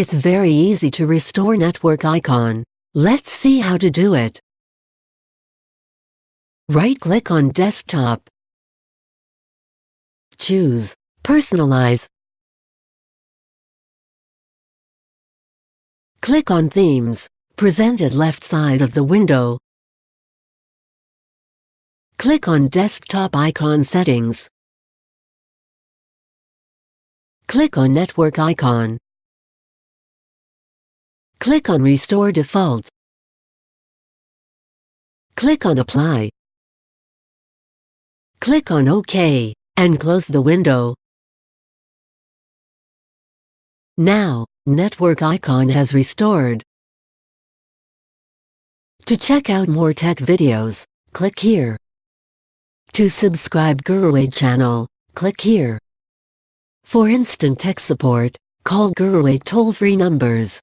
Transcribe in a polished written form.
It's very easy to restore network icon. Let's see how to do it. Right-click on Desktop. Choose Personalize. Click on Themes, presented left side of the window. Click on Desktop icon settings. Click on Network icon. Click on Restore Default. Click on Apply. Click on OK, and close the window. Now, network icon has restored. To check out more tech videos, click here. To subscribe GuruAid channel, click here. For instant tech support, call GuruAid toll-free numbers